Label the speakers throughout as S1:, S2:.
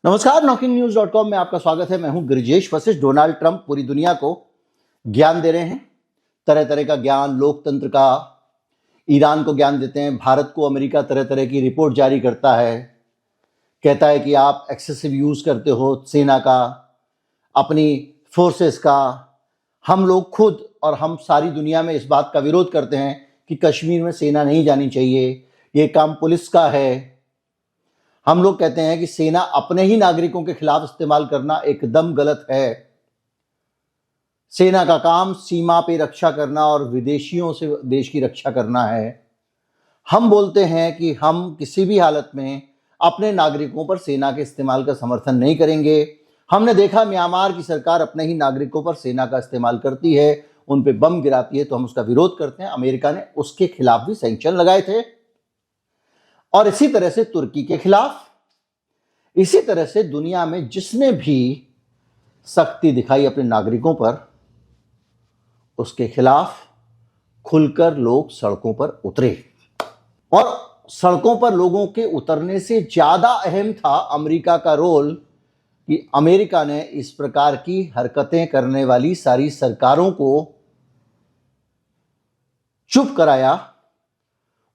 S1: नमस्कार, NockingNews.com में आपका स्वागत है। मैं हूं गिरिजेश वशिष्ठ। डोनाल्ड ट्रंप पूरी दुनिया को ज्ञान दे रहे हैं, तरह तरह का ज्ञान, लोकतंत्र का। ईरान को ज्ञान देते हैं, भारत को अमेरिका तरह तरह की रिपोर्ट जारी करता है, कहता है कि आप एक्सेसिव यूज करते हो सेना का, अपनी फोर्सेस का। हम लोग खुद और हम सारी दुनिया में इस बात का विरोध करते हैं कि कश्मीर में सेना नहीं जानी चाहिए, ये काम पुलिस का है। हम लोग कहते हैं कि सेना अपने ही नागरिकों के खिलाफ इस्तेमाल करना एकदम गलत है। सेना का काम सीमा पे रक्षा करना और विदेशियों से देश की रक्षा करना है। हम बोलते हैं कि हम किसी भी हालत में अपने नागरिकों पर सेना के इस्तेमाल का समर्थन नहीं करेंगे। हमने देखा म्यांमार की सरकार अपने ही नागरिकों पर सेना का इस्तेमाल करती है, उन पे बम गिराती है, तो हम उसका विरोध करते हैं। अमेरिका ने उसके खिलाफ भी सैंक्शन लगाए थे, और इसी तरह से तुर्की के खिलाफ, इसी तरह से दुनिया में जिसने भी सख्ती दिखाई अपने नागरिकों पर, उसके खिलाफ खुलकर लोग सड़कों पर उतरे। और सड़कों पर लोगों के उतरने से ज्यादा अहम था अमेरिका का रोल, कि अमेरिका ने इस प्रकार की हरकतें करने वाली सारी सरकारों को चुप कराया,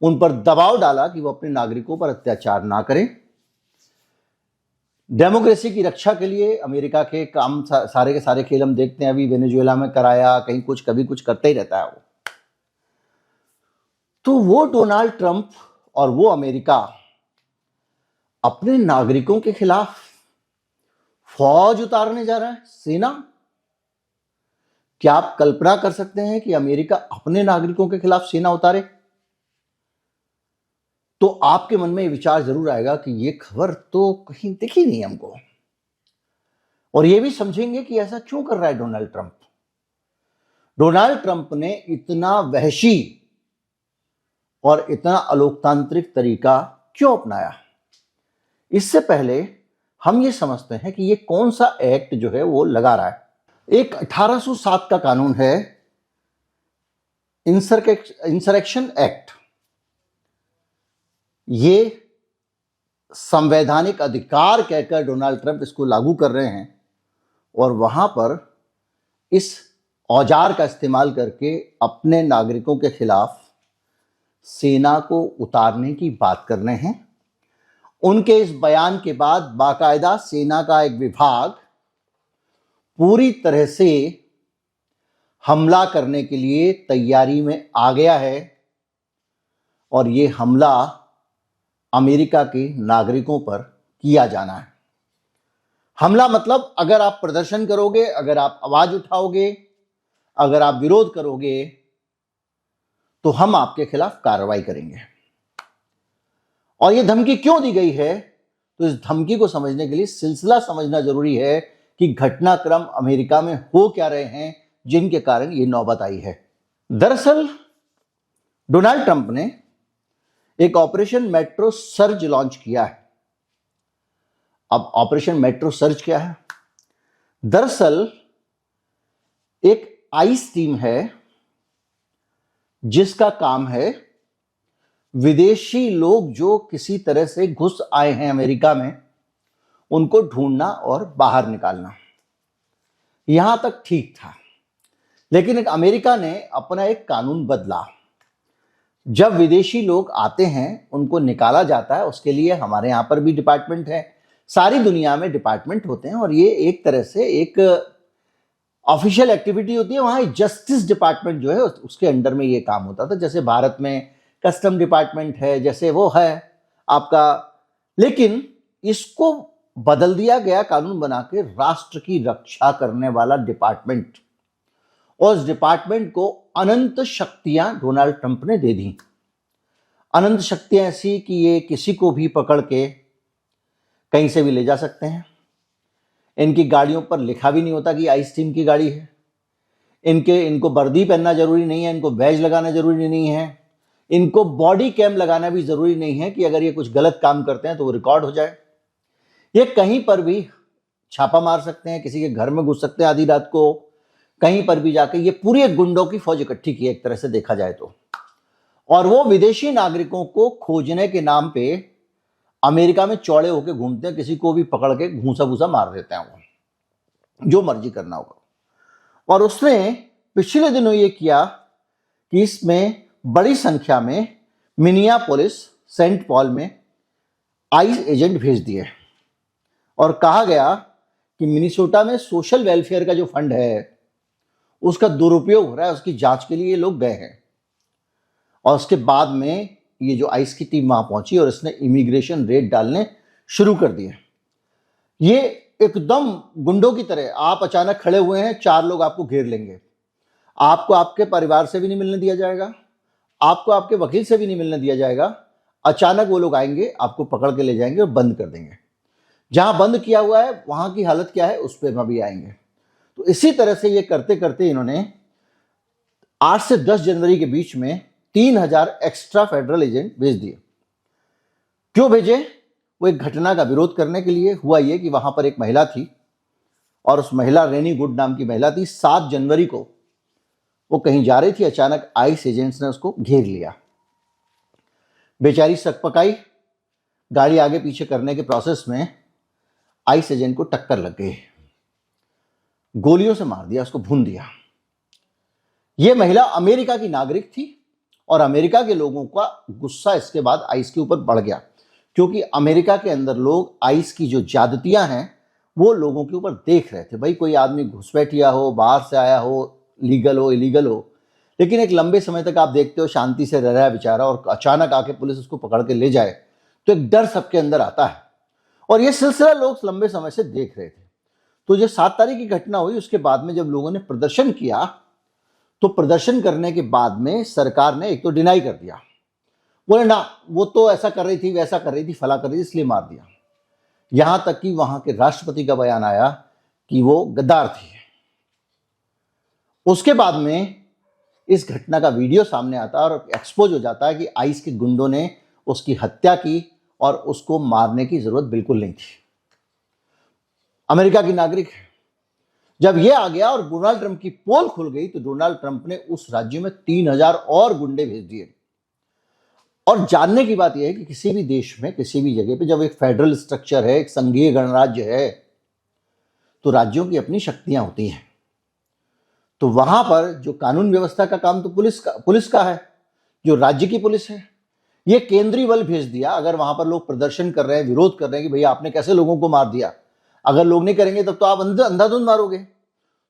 S1: उन पर दबाव डाला कि वो अपने नागरिकों पर अत्याचार ना करें। डेमोक्रेसी की रक्षा के लिए अमेरिका के काम सारे के सारे खेल हम देखते हैं। अभी वेनेजुएला में कराया, कहीं कुछ कभी कुछ करते ही रहता है वो। तो वो डोनाल्ड ट्रंप और वो अमेरिका अपने नागरिकों के खिलाफ फौज उतारने जा रहा है, सेना। क्या आप कल्पना कर सकते हैं कि अमेरिका अपने नागरिकों के खिलाफ सेना उतारे? तो आपके मन में ये विचार जरूर आएगा कि ये खबर तो कहीं दिखी नहीं हमको, और ये भी समझेंगे कि ऐसा क्यों कर रहा है डोनाल्ड ट्रंप। डोनाल्ड ट्रंप ने इतना वहशी और इतना अलोकतांत्रिक तरीका क्यों अपनाया? इससे पहले हम ये समझते हैं कि ये कौन सा एक्ट जो है वो लगा रहा है। एक 1807 का कानून है, इंसरेक्शन एक्ट। ये संवैधानिक अधिकार कहकर डोनाल्ड ट्रंप इसको लागू कर रहे हैं, और वहां पर इस औजार का इस्तेमाल करके अपने नागरिकों के खिलाफ सेना को उतारने की बात कर रहे हैं। उनके इस बयान के बाद बाकायदा सेना का एक विभाग पूरी तरह से हमला करने के लिए तैयारी में आ गया है, और ये हमला अमेरिका के नागरिकों पर किया जाना है। हमला मतलब अगर आप प्रदर्शन करोगे, अगर आप आवाज उठाओगे, अगर आप विरोध करोगे, तो हम आपके खिलाफ कार्रवाई करेंगे। और यह धमकी क्यों दी गई है, तो इस धमकी को समझने के लिए सिलसिला समझना जरूरी है कि घटनाक्रम अमेरिका में हो क्या रहे हैं, जिनके कारण यह नौबत आई है। दरअसल डोनाल्ड ट्रंप ने एक ऑपरेशन मेट्रो सर्ज लॉन्च किया है। अब ऑपरेशन मेट्रो सर्ज क्या है? दरअसल एक आईस टीम है जिसका काम है विदेशी लोग जो किसी तरह से घुस आए हैं अमेरिका में, उनको ढूंढना और बाहर निकालना। यहां तक ठीक था, लेकिन एक अमेरिका ने अपना एक कानून बदला। जब विदेशी लोग आते हैं, उनको निकाला जाता है, उसके लिए हमारे यहां पर भी डिपार्टमेंट है, सारी दुनिया में डिपार्टमेंट होते हैं, और ये एक तरह से एक ऑफिशियल एक्टिविटी होती है। वहां जस्टिस डिपार्टमेंट जो है उसके अंडर में ये काम होता था। जैसे भारत में कस्टम डिपार्टमेंट है, जैसे वो है आपका, लेकिन इसको बदल दिया गया कानून बना के राष्ट्र की रक्षा करने वाला डिपार्टमेंट, और उस डिपार्टमेंट को अनंत शक्तियां डोनाल्ड ट्रंप ने दे दी। अनंत शक्तियां ऐसी कि ये किसी को भी पकड़ के कहीं से भी ले जा सकते हैं। इनकी गाड़ियों पर लिखा भी नहीं होता कि आइस टीम की गाड़ी है। इनको वर्दी पहनना जरूरी नहीं है, इनको बैज लगाना जरूरी नहीं है, इनको बॉडी कैम लगाना भी जरूरी नहीं है कि अगर ये कुछ गलत काम करते हैं तो वो रिकॉर्ड हो जाए। ये कहीं पर भी छापा मार सकते हैं, किसी के घर में घुस सकते हैं आधी रात को, कहीं पर भी जाके। ये पूरी एक गुंडों की फौज इकट्ठी की एक तरह से देखा जाए तो। और वो विदेशी नागरिकों को खोजने के नाम पे अमेरिका में चौड़े होकर घूमते हैं, किसी को भी पकड़ के घूसा घूसा मार देते हैं, वो जो मर्जी करना होगा। और उसने पिछले दिनों ये किया कि इसमें बड़ी संख्या में मिनियापोलिस, सेंट पॉल में आईस एजेंट भेज दिए और कहा गया कि मिनीसोटा में सोशल वेलफेयर का जो फंड है उसका दुरुपयोग हो रहा है, उसकी जांच के लिए ये लोग गए हैं। और उसके बाद में ये जो आइस की टीम वहां पहुंची और इसने इमिग्रेशन रेड डालने शुरू कर दिए। ये एकदम गुंडों की तरह, आप अचानक खड़े हुए हैं, 4 लोग आपको घेर लेंगे, आपको आपके परिवार से भी नहीं मिलने दिया जाएगा, आपको आपके वकील से भी नहीं मिलने दिया जाएगा। अचानक वो लोग आएंगे, आपको पकड़ के ले जाएंगे और बंद कर देंगे। जहां बंद किया हुआ है वहां की हालत क्या है उस पर भी आएंगे। तो इसी तरह से ये करते करते इन्होंने 8 से 10 जनवरी के बीच में 3000 एक्स्ट्रा फेडरल एजेंट भेज दिए। क्यों भेजे? वो एक घटना का विरोध करने के लिए। हुआ ये कि वहां पर एक महिला थी और उस महिला, रेनी गुड नाम की महिला थी। 7 जनवरी को वो कहीं जा रही थी, अचानक आइस एजेंट्स ने उसको घेर लिया। बेचारी सकपकाई, गाड़ी आगे पीछे करने के प्रोसेस में आइस एजेंट को टक्कर लग गई, गोलियों से मार दिया, उसको भून दिया। यह महिला अमेरिका की नागरिक थी और अमेरिका के लोगों का गुस्सा इसके बाद आइस के ऊपर बढ़ गया, क्योंकि अमेरिका के अंदर लोग आइस की जो ज्यादतियां हैं वो लोगों के ऊपर देख रहे थे। भाई कोई आदमी घुसपैठिया हो, बाहर से आया हो, लीगल हो इलीगल हो, लेकिन एक लंबे समय तक आप देखते हो शांति से रह रहा है बेचारा, और अचानक आके पुलिस उसको पकड़ के ले जाए तो एक डर सबके अंदर आता है। और ये सिलसिला लोग लंबे समय से देख रहे थे। तो जो 7 तारीख की घटना हुई उसके बाद में जब लोगों ने प्रदर्शन किया, तो प्रदर्शन करने के बाद में सरकार ने एक तो डिनाई कर दिया, बोले ना वो तो ऐसा कर रही थी, वैसा कर रही थी, फला कर रही थी, इसलिए मार दिया। यहां तक कि वहां के राष्ट्रपति का बयान आया कि वो गद्दार थी। उसके बाद में इस घटना का वीडियो सामने आता है और एक्सपोज हो जाता है कि आइस के गुंडों ने उसकी हत्या की और उसको मारने की जरूरत बिल्कुल नहीं थी। अमेरिका की नागरिक है। जब यह आ गया और डोनाल्ड ट्रंप की पोल खुल गई तो डोनाल्ड ट्रंप ने उस राज्य में 3000 और गुंडे भेज दिए। और जानने की बात यह है कि किसी भी देश में, किसी भी जगह पे जब एक फेडरल स्ट्रक्चर है, एक संघीय गणराज्य है, तो राज्यों की अपनी शक्तियां होती हैं। तो वहां पर जो कानून व्यवस्था का काम तो पुलिस का है, जो राज्य की पुलिस है। ये केंद्रीय बल भेज दिया। अगर वहां पर लोग प्रदर्शन कर रहे हैं, विरोध कर रहे हैं कि भैया आपने कैसे लोगों को मार दिया, अगर लोग नहीं करेंगे तब तो आप अंधाधुंध मारोगे,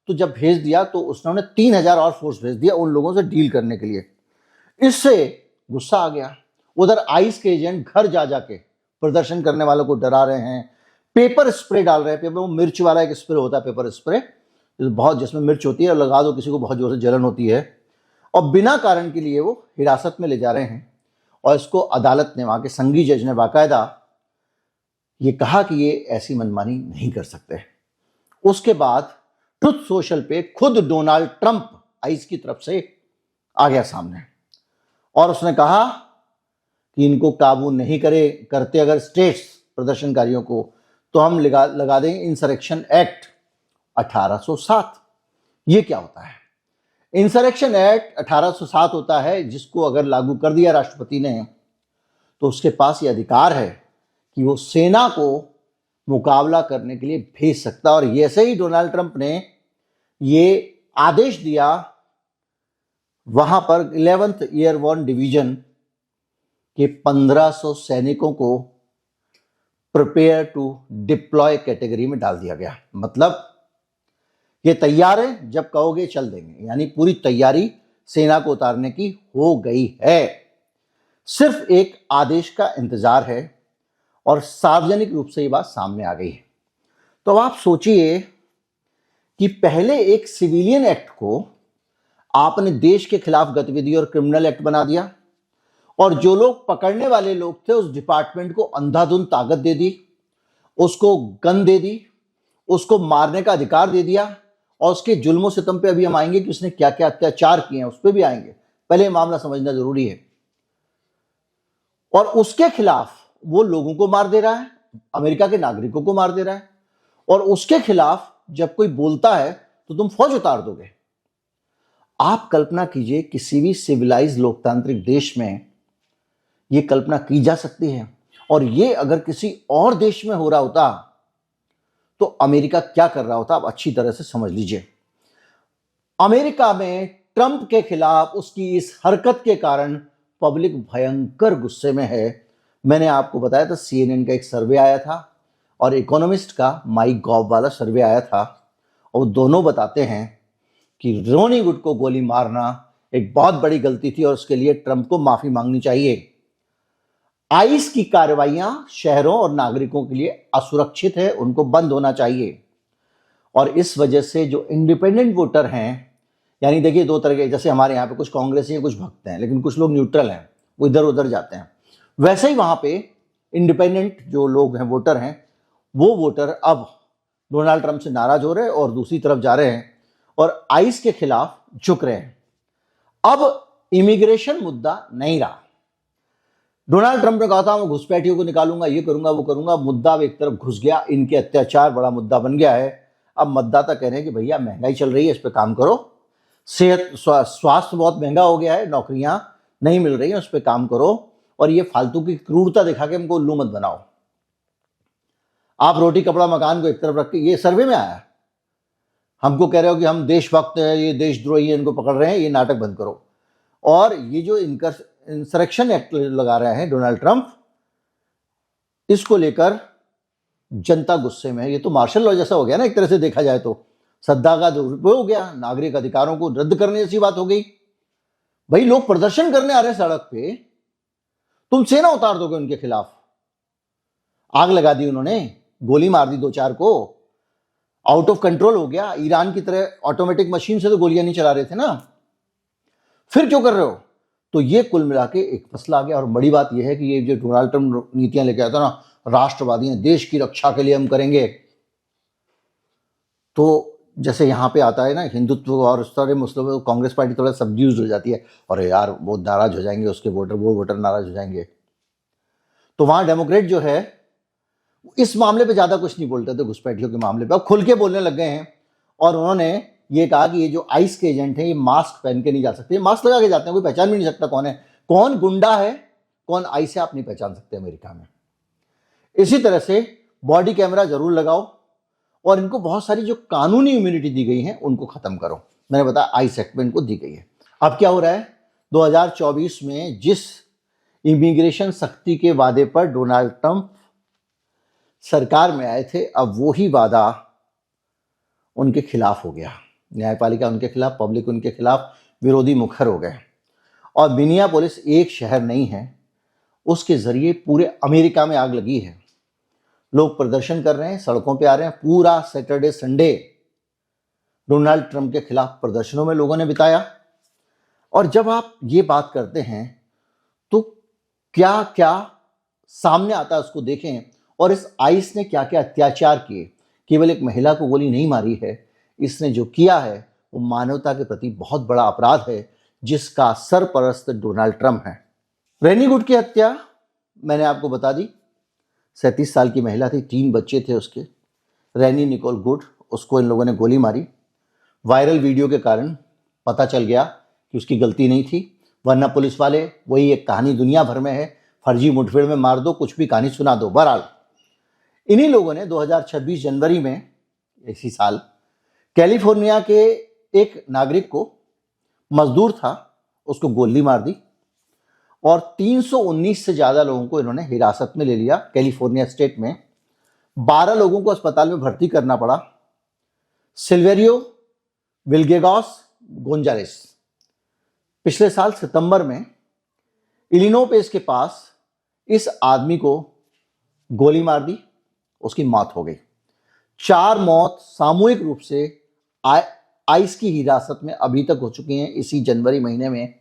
S1: तो जब भेज दिया तो उसने 3000 और फोर्स भेज दिया उन लोगों से डील करने के लिए। इससे गुस्सा आ गया। उधर आइस के एजेंट घर जा जाके प्रदर्शन करने वालों को डरा रहे हैं, पेपर स्प्रे डाल रहे हैं। पेपर, मिर्च वाला एक स्प्रे होता है, पेपर स्प्रे, बहुत, जिसमें मिर्च होती है, लगा दो किसी को बहुत जोर से जलन होती है, और बिना कारण के लिए वो हिरासत में ले जा रहे हैं। और इसको अदालत ने, वहां के संघीय जज ने बाकायदा ये कहा कि ये ऐसी मनमानी नहीं कर सकते। उसके बाद ट्रुथ सोशल पे खुद डोनाल्ड ट्रंप आइस की तरफ से आ गया सामने और उसने कहा कि इनको काबू नहीं करते अगर स्टेट्स प्रदर्शनकारियों को, तो हम लगा देंगे इंसरेक्शन एक्ट 1807। ये क्या होता है? इंसरेक्शन एक्ट 1807 होता है जिसको अगर लागू कर दिया राष्ट्रपति ने तो उसके पास ये अधिकार है कि वो सेना को मुकाबला करने के लिए भेज सकता। और ऐसे ही डोनाल्ड ट्रंप ने ये आदेश दिया वहां पर 11th एयरबोर्न डिवीजन के 1500 सैनिकों को प्रिपेयर टू डिप्लॉय कैटेगरी में डाल दिया गया। मतलब ये तैयार है, जब कहोगे चल देंगे, यानी पूरी तैयारी सेना को उतारने की हो गई है। सिर्फ एक आदेश का इंतजार है और सार्वजनिक रूप से ये बात सामने आ गई है। तो अब आप सोचिए कि पहले एक सिविलियन एक्ट को आपने देश के खिलाफ गतिविधि और क्रिमिनल एक्ट बना दिया, और जो लोग पकड़ने वाले लोग थे उस डिपार्टमेंट को अंधाधुंध ताकत दे दी, उसको गन दे दी, उसको मारने का अधिकार दे दिया। और उसके जुल्मों सितम पे अभी हम आएंगे कि उसने क्या क्या अत्याचार किए हैं, उस पर भी आएंगे। पहले मामला समझना जरूरी है। और उसके खिलाफ वो लोगों को मार दे रहा है, अमेरिका के नागरिकों को मार दे रहा है, और उसके खिलाफ जब कोई बोलता है तो तुम फौज उतार दोगे। आप कल्पना कीजिए, किसी भी सिविलाइज लोकतांत्रिक देश में ये कल्पना की जा सकती है? और ये अगर किसी और देश में हो रहा होता तो अमेरिका क्या कर रहा होता, आप अच्छी तरह से समझ लीजिए। अमेरिका में ट्रंप के खिलाफ उसकी इस हरकत के कारण पब्लिक भयंकर गुस्से में है। मैंने आपको बताया था CNN का एक सर्वे आया था और इकोनॉमिस्ट का माई गॉव वाला सर्वे आया था, और दोनों बताते हैं कि रोनी गुड को गोली मारना एक बहुत बड़ी गलती थी और उसके लिए ट्रंप को माफी मांगनी चाहिए। आइस की कार्रवाइयां शहरों और नागरिकों के लिए असुरक्षित है, उनको बंद होना चाहिए। और इस वजह से जो इंडिपेंडेंट वोटर हैं, यानी देखिए दो तरह के, जैसे हमारे यहाँ पे कुछ कांग्रेसी हैं कुछ भक्त हैं, लेकिन कुछ लोग न्यूट्रल हैं, वो इधर उधर जाते हैं, वैसे ही वहां पे इंडिपेंडेंट जो लोग हैं वोटर हैं, वो वोटर अब डोनाल्ड ट्रंप से नाराज हो रहे हैं और दूसरी तरफ जा रहे हैं और आइस के खिलाफ झुक रहे हैं। अब इमिग्रेशन मुद्दा नहीं रहा। डोनाल्ड ट्रंप ने कहा था मैं घुसपैठियों को निकालूंगा, ये करूंगा वो करूंगा, मुद्दा एक तरफ घुस गया, इनके अत्याचार बड़ा मुद्दा बन गया है। अब मतदाता कह रहे हैं कि भैया महंगाई चल रही है, इस पर काम करो, सेहत स्वास्थ्य बहुत महंगा हो गया है, नौकरियां नहीं मिल रही हैं, उस पर काम करो, और ये फालतू की क्रूरता दिखा के हमको उल्लू मत बनाओ। आप रोटी कपड़ा मकान को एक तरफ रख के, ये सर्वे में आया, हमको कह रहे हो कि हम देशभक्त हैं, ये देशद्रोही है, इनको पकड़ रहे हैं, ये नाटक बंद करो। और ये जो इंसरेक्शन एक्ट लगा रहे हैं डोनाल्ड ट्रंप, इसको लेकर जनता गुस्से में है। ये तो मार्शल लॉ जैसा हो गया ना, एक तरह से देखा जाए तो सत्ता का दुरुपयोग हो गया, नागरिक अधिकारों को रद्द करने जैसी बात हो गई। भाई लोग प्रदर्शन करने आ रहे हैं सड़क पे, तुम सेना उतार दोगे उनके खिलाफ। आग लगा दी उन्होंने, गोली मार दी 2-4 को, आउट ऑफ कंट्रोल हो गया। ईरान की तरह ऑटोमेटिक मशीन से तो गोलियां नहीं चला रहे थे ना, फिर क्यों कर रहे हो? तो ये कुल मिला के एक मसला आ गया। और बड़ी बात यह है कि ये जो डोनाल्ड ट्रंप नीतियां लेके आता ना, राष्ट्रवादी हैं, देश की रक्षा के लिए हम करेंगे, तो जैसे यहाँ पे आता है ना हिंदुत्व और उस तरह मुस्लिम, कांग्रेस पार्टी थोड़ा सब्ड्यूज हो जाती है, और यार वो नाराज हो जाएंगे, उसके वोटर, वो वोटर नाराज हो जाएंगे। तो वहां डेमोक्रेट जो है इस मामले पे ज्यादा कुछ नहीं बोलते थे, घुसपैठियों के मामले पे अब खुल के बोलने लग गए हैं। और उन्होंने ये कहा कि ये जो आइस के एजेंट हैं ये मास्क पहन के नहीं जा सकते, मास्क लगा के जाते हैं, कोई पहचान भी नहीं सकता कौन है, कौन गुंडा है, कौन आइस है, आप नहीं पहचान सकते अमेरिका में। इसी तरह से बॉडी कैमरा जरूर लगाओ, और इनको बहुत सारी जो कानूनी इम्यूनिटी दी गई है उनको खत्म करो। मैंने बताया आइस एक्ट में इनको दी गई है। अब क्या हो रहा है, 2024 में जिस इमिग्रेशन सख्ती के वादे पर डोनाल्ड ट्रंप सरकार में आए थे, अब वो ही वादा उनके खिलाफ हो गया। न्यायपालिका उनके खिलाफ, पब्लिक उनके खिलाफ, विरोधी मुखर हो गए। और मिनियापोलिस एक शहर नहीं है, उसके जरिए पूरे अमेरिका में आग लगी है। लोग प्रदर्शन कर रहे हैं, सड़कों पे आ रहे हैं। पूरा सैटरडे संडे डोनाल्ड ट्रंप के खिलाफ प्रदर्शनों में लोगों ने बिताया। और जब आप ये बात करते हैं तो क्या क्या सामने आता है उसको देखें। और इस आइस ने क्या क्या अत्याचार किए, केवल एक महिला को गोली नहीं मारी है, इसने जो किया है वो मानवता के प्रति बहुत बड़ा अपराध है, जिसका सरपरस्त डोनाल्ड ट्रंप है। रेनी गुड की हत्या मैंने आपको बता दी, 37 साल की महिला थी, 3 बच्चे थे उसके, रेनी निकोल गुड, उसको इन लोगों ने गोली मारी। वायरल वीडियो के कारण पता चल गया कि उसकी गलती नहीं थी, वरना पुलिस वाले वही एक कहानी दुनिया भर में है, फर्जी मुठभेड़ में मार दो, कुछ भी कहानी सुना दो। बहरहाल इन्हीं लोगों ने 2026 जनवरी में इसी साल कैलिफोर्निया के एक नागरिक को, मजदूर था, उसको गोली मार दी और 319 से ज्यादा लोगों को इन्होंने हिरासत में ले लिया कैलिफोर्निया स्टेट में। 12 लोगों को अस्पताल में भर्ती करना पड़ा। सिल्वेरियो विल्गेगॉस गोंजालेस पिछले साल सितंबर में इलिनोइस के पास इस आदमी को गोली मार दी, उसकी मौत हो गई। 4 मौत सामूहिक रूप से आइस की हिरासत में अभी तक हो चुकी हैं, इसी जनवरी महीने में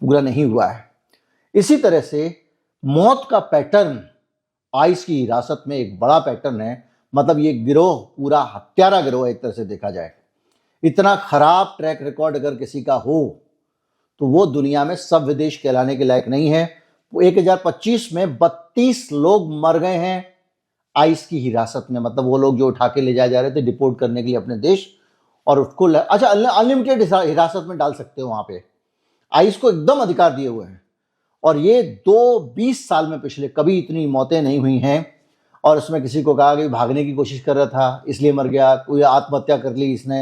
S1: पूरा नहीं हुआ है। इसी तरह से मौत का पैटर्न आइस की हिरासत में एक बड़ा पैटर्न है। मतलब ये गिरोह पूरा हत्यारा गिरोह है एक तरह से देखा जाए। इतना खराब ट्रैक रिकॉर्ड अगर किसी का हो तो वो दुनिया में सभ्य देश कहलाने के लायक नहीं है। 2025 में 32 लोग मर गए हैं आइस की हिरासत में। मतलब वो लोग जो उठा के ले जाए जा रहे थे डिपोर्ट करने के लिए अपने देश, और उसको अच्छा अनलिमिटेड हिरासत में डाल सकते हो। वहां पे आइस को एकदम अधिकार दिए हुए हैं और ये 20 साल में पिछले कभी इतनी मौतें नहीं हुई हैं। और उसमें किसी को कहा कि भागने की कोशिश कर रहा था इसलिए मर गया, कोई आत्महत्या कर ली इसने,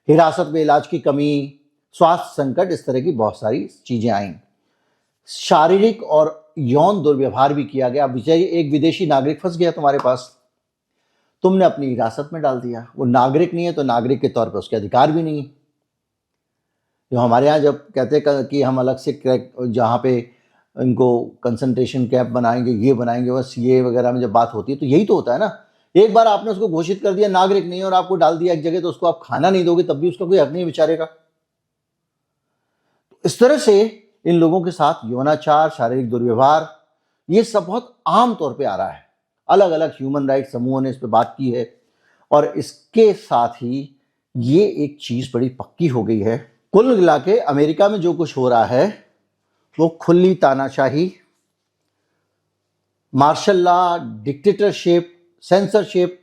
S1: हिरासत में इलाज की कमी, स्वास्थ्य संकट, इस तरह की बहुत सारी चीजें आई। शारीरिक और यौन दुर्व्यवहार भी किया गया। विजय, एक विदेशी नागरिक फंस गया तुम्हारे पास, तुमने अपनी हिरासत में डाल दिया। वो नागरिक नहीं है तो नागरिक के तौर पर उसके अधिकार भी नहीं है। जो हमारे यहाँ जब कहते कि हम अलग से जहाँ पे इनको कंसंट्रेशन कैंप बनाएंगे, ये बनाएंगे, बस ये वगैरह में जब बात होती है तो यही तो होता है ना। एक बार आपने उसको घोषित कर दिया नागरिक नहीं और आपको डाल दिया एक जगह, तो उसको आप खाना नहीं दोगे तब भी उसका कोई हक नहीं बेचारे का। इस तरह से इन लोगों के साथ यौनाचार, शारीरिक दुर्व्यवहार, ये सब बहुत आम तौर पे आ रहा है। अलग अलग ह्यूमन राइट्स समूहों ने इस पर बात की है और इसके साथ ही ये एक चीज बड़ी पक्की हो गई है। कुल मिला के अमेरिका में जो कुछ हो रहा है वो खुली तानाशाही, मार्शल लॉ, डिक्टेटरशिप, सेंसरशिप,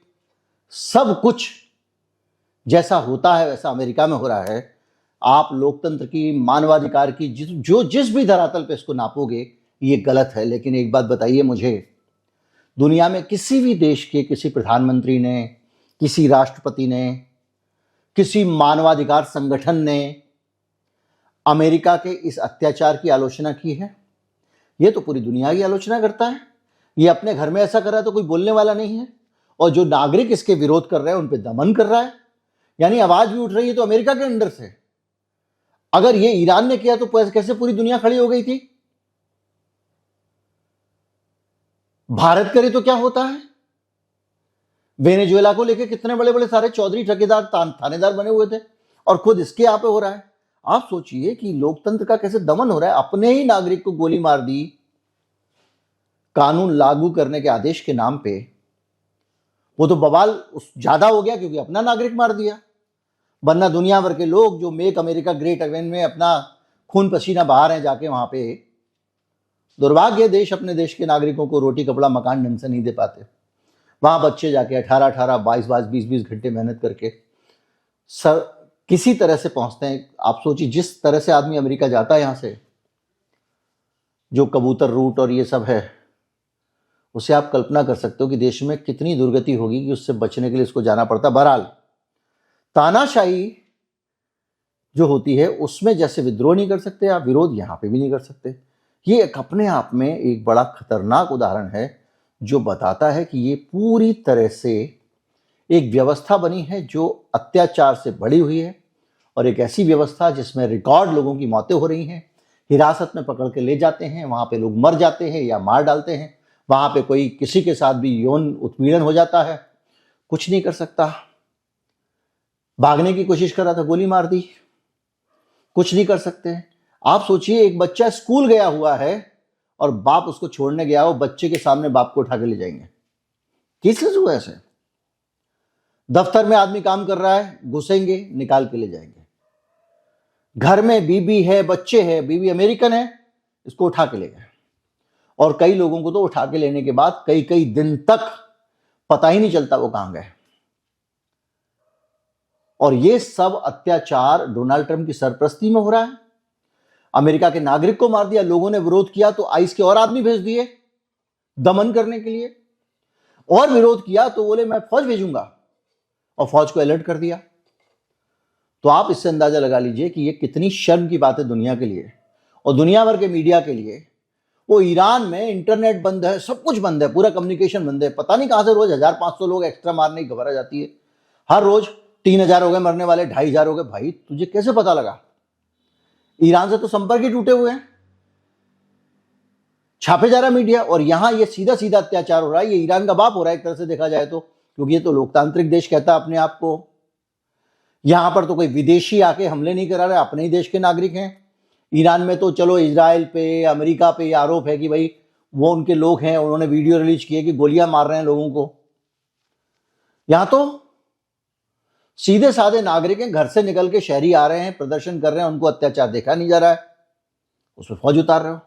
S1: सब कुछ जैसा होता है वैसा अमेरिका में हो रहा है। आप लोकतंत्र की, मानवाधिकार की जिस भी धरातल पे इसको नापोगे ये गलत है। लेकिन एक बात बताइए मुझे, दुनिया में किसी भी देश के किसी प्रधानमंत्री ने, किसी राष्ट्रपति ने, किसी मानवाधिकार संगठन ने अमेरिका के इस अत्याचार की आलोचना की है? ये तो पूरी दुनिया की आलोचना करता है। ये अपने घर में ऐसा कर रहा है तो कोई बोलने वाला नहीं है, और जो नागरिक इसके विरोध कर रहे हैं उन पे दमन कर रहा है। यानी आवाज भी उठ रही है तो अमेरिका के अंदर से। अगर ये ईरान ने किया तो कैसे पूरी दुनिया खड़ी हो गई थी? भारत करे तो क्या होता है? वेनेजुएला को लेकर कितने बड़े बड़े सारे चौधरी, ठेकेदार, थानेदार बने हुए थे, और खुद इसके यहां पे हो रहा है। आप सोचिए कि लोकतंत्र का कैसे दमन हो रहा है। अपने ही नागरिक को गोली मार दी कानून लागू करने के आदेश के नाम पे। वो तो बवाल ज्यादा हो गया क्योंकि अपना नागरिक मार दिया, वरना दुनिया भर के लोग जो मेक अमेरिका ग्रेट अगेन में अपना खून पसीना बहा रहे हैं जाके वहां पे। दुर्भाग्य देश अपने देश के नागरिकों को रोटी, कपड़ा, मकान ढंग से नहीं दे पाते। वहां बच्चे जाके 18-18, 22-22, 20-20 घंटे मेहनत करके किसी तरह से पहुंचते हैं। आप सोचिए जिस तरह से आदमी अमेरिका जाता है यहां से, जो कबूतर रूट और ये सब है, उसे आप कल्पना कर सकते हो कि देश में कितनी दुर्गति होगी कि उससे बचने के लिए इसको जाना पड़ता। बहरहाल तानाशाही जो होती है उसमें जैसे विद्रोह नहीं कर सकते आप, विरोध यहां पे भी नहीं कर सकते। ये एक अपने आप में एक बड़ा खतरनाक उदाहरण है जो बताता है कि ये पूरी तरह से एक व्यवस्था बनी है जो अत्याचार से बढ़ी हुई है, और एक ऐसी व्यवस्था जिसमें रिकॉर्ड लोगों की मौतें हो रही हैं, हिरासत में पकड़ के ले जाते हैं, वहां पे लोग मर जाते हैं या मार डालते हैं, वहां पे कोई किसी के साथ भी यौन उत्पीड़न हो जाता है, कुछ नहीं कर सकता। भागने की कोशिश कर रहा था, गोली मार दी, कुछ नहीं कर सकते। आप सोचिए एक बच्चा स्कूल गया हुआ है और बाप उसको छोड़ने गया हो, बच्चे के सामने बाप को उठा के ले जाएंगे। केसेस हुआ ऐसे। दफ्तर में आदमी काम कर रहा है, घुसेंगे, निकाल के ले जाएंगे। घर में बीबी है, बच्चे हैं, बीबी अमेरिकन है, इसको उठा के ले गए। और कई लोगों को तो उठा के लेने के बाद कई कई दिन तक पता ही नहीं चलता वो कहां गए। और ये सब अत्याचार डोनाल्ड ट्रंप की सरपरस्ती में हो रहा है। अमेरिका के नागरिक को मार दिया, लोगों ने विरोध किया तो आइस के और आदमी भेज दिए दमन करने के लिए, और विरोध किया तो बोले मैं फौज भेजूंगा, और फौज को अलर्ट कर दिया। तो आप इससे अंदाजा लगा लीजिए कि ये कितनी शर्म की बात है दुनिया के लिए और दुनिया भर के मीडिया के लिए। वो ईरान में इंटरनेट बंद है, सब कुछ बंद है, पूरा कम्युनिकेशन बंद है। पता नहीं कहां से रोज 1500 लोग एक्स्ट्रा मारने की खबर आ जाती है। हर रोज 3000 हो गए मरने वाले, 2500 हो गए। भाई तुझे कैसे पता लगा? ईरान से तो संपर्क ही टूटे हुए हैं, छापे जा रहा मीडिया। और यहां ये सीधा सीधा अत्याचार हो रहा है। ये ईरान का बाप हो रहा है एक तरह से देखा जाए तो, क्योंकि ये तो लोकतांत्रिक देश कहता है अपने आप को। यहां पर तो कोई विदेशी आके हमले नहीं करा रहे, अपने ही देश के नागरिक हैं। ईरान में तो चलो इजराइल पे, अमेरिका पे आरोप है कि भाई वो उनके लोग हैं, उन्होंने वीडियो रिलीज किए कि गोलियां मार रहे हैं लोगों को। यहां तो सीधे साधे नागरिक हैं, घर से निकल के शहरी आ रहे हैं, प्रदर्शन कर रहे हैं, उनको अत्याचार देखा नहीं जा रहा है, उसमें फौज उतार रहे हो,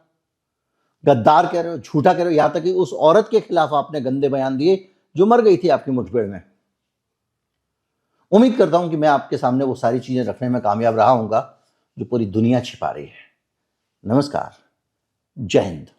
S1: गद्दार कह रहे हो, झूठा कह रहे हो। यहां तक कि उस औरत के खिलाफ आपने गंदे बयान दिए जो मर गई थी आपकी मुठभेड़ में। उम्मीद करता हूं कि मैं आपके सामने वो सारी चीजें रखने में कामयाब रहा हूंगा जो पूरी दुनिया छिपा रही है। नमस्कार, जय हिंद।